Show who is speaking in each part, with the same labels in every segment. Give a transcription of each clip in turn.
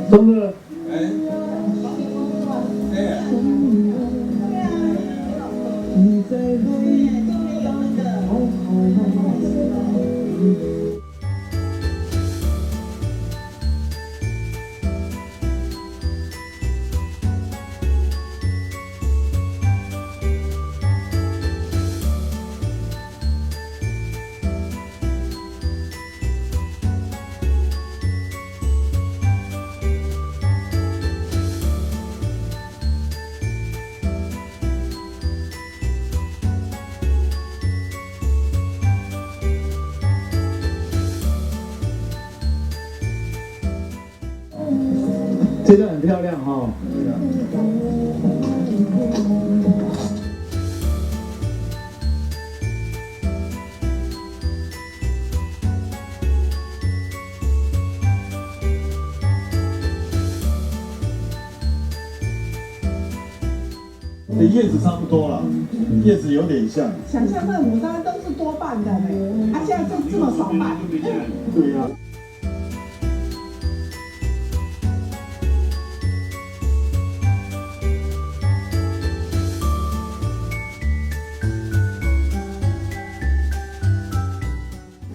Speaker 1: 钟哥，这段很漂亮哈、哦。
Speaker 2: 叶子差不多了，叶子有点像。
Speaker 3: 想象那牡丹都是多瓣的呢，它现在这么少瓣。
Speaker 2: 对呀、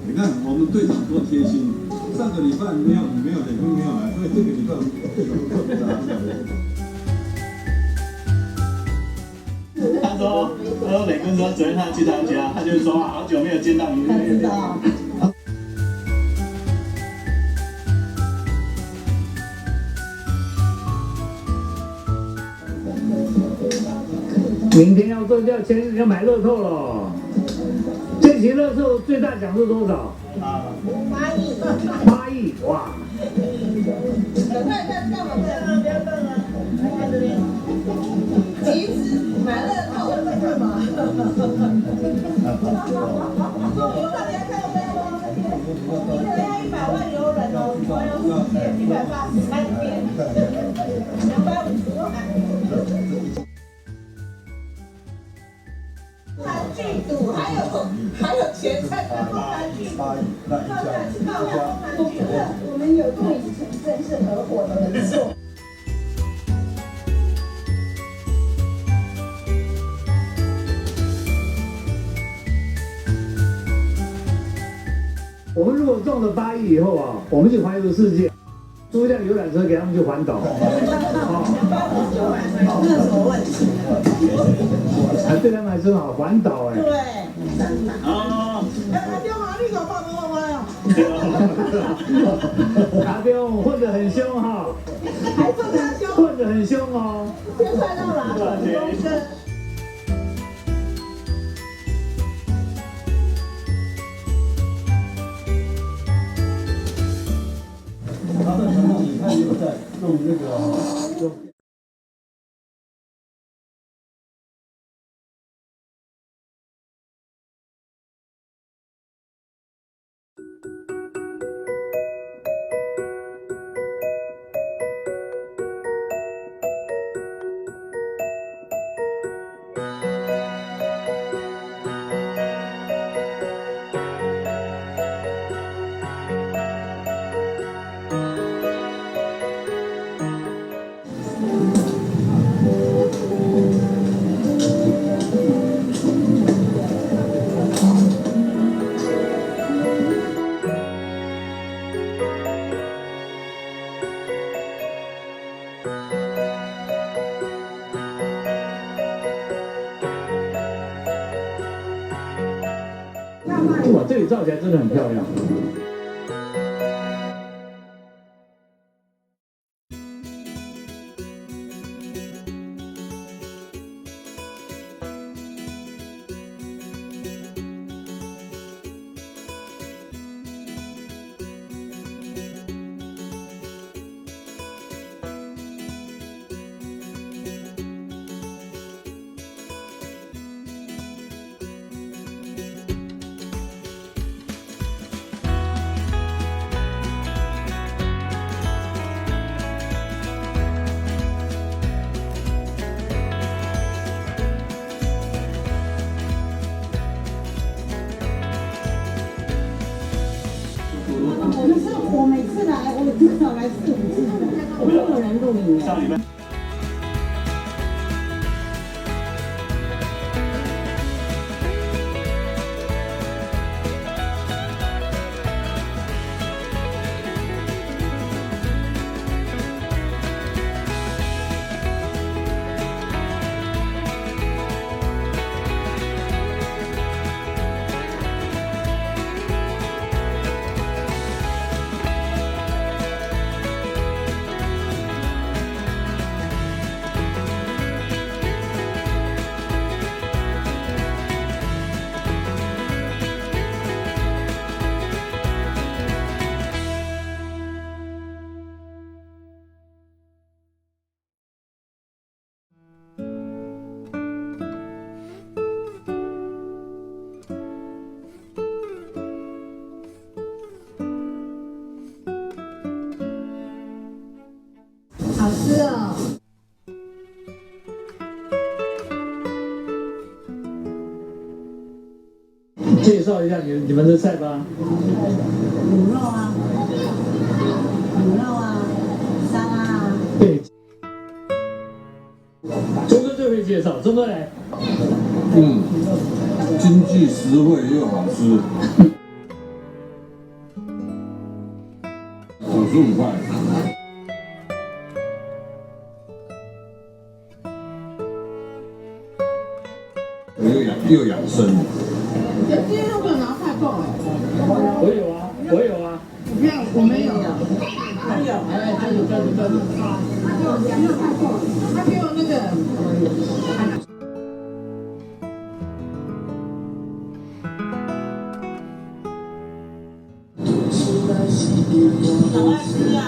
Speaker 2: 你看我们队长多贴心，上个礼拜没有雷锋没有来，所以这个礼拜队长特别的。
Speaker 4: 他说磊坤说昨天他去他家，他就说好久没有见到你。
Speaker 3: 他知道。
Speaker 1: 明天要要买乐透了。这期乐透最大奖是多少
Speaker 3: 8亿。
Speaker 1: ？8亿，哇！
Speaker 3: 赶快干嘛？不要动了，看这边。集资买乐透干嘛？大家看到吗？一个要100万游人哦，环游世界183天，250万。韩剧赌还有钱在看韩剧，我觉得我们有对城镇是合伙的没错。
Speaker 1: 我们如果中了8亿以后啊，我们就环游世界，租一辆游览车给他们去环岛。
Speaker 3: 那有什么问题？
Speaker 1: 对他们来说好，环岛哎。
Speaker 3: 对。
Speaker 4: 哦，
Speaker 3: 阿彪啊，你搞爸爸妈妈呀？
Speaker 1: 阿彪混得很凶哈，
Speaker 3: 还说他凶，
Speaker 1: 混得很凶哦。
Speaker 3: 先算到哪？公生。
Speaker 2: 他在船上，你看也有在用那个用。
Speaker 1: 哇，这里照起来真的很漂亮。
Speaker 3: 可是我每次来，我至少来4、5次，我没有人录影。
Speaker 4: 上礼拜。
Speaker 3: 好吃哦。
Speaker 1: 介绍一下你们的菜吧。
Speaker 3: 卤肉啊，沙拉啊。
Speaker 1: 对，钟哥最会介绍，钟哥来。
Speaker 2: 经济实惠又好吃，55块。又养生。
Speaker 3: 今天都没有拿菜够哎。
Speaker 1: 我有啊，我有啊。
Speaker 3: 没有，我没有。还有，
Speaker 1: 哎，这里。
Speaker 3: 他给我没有菜够，他给我那个。赶快吃啊！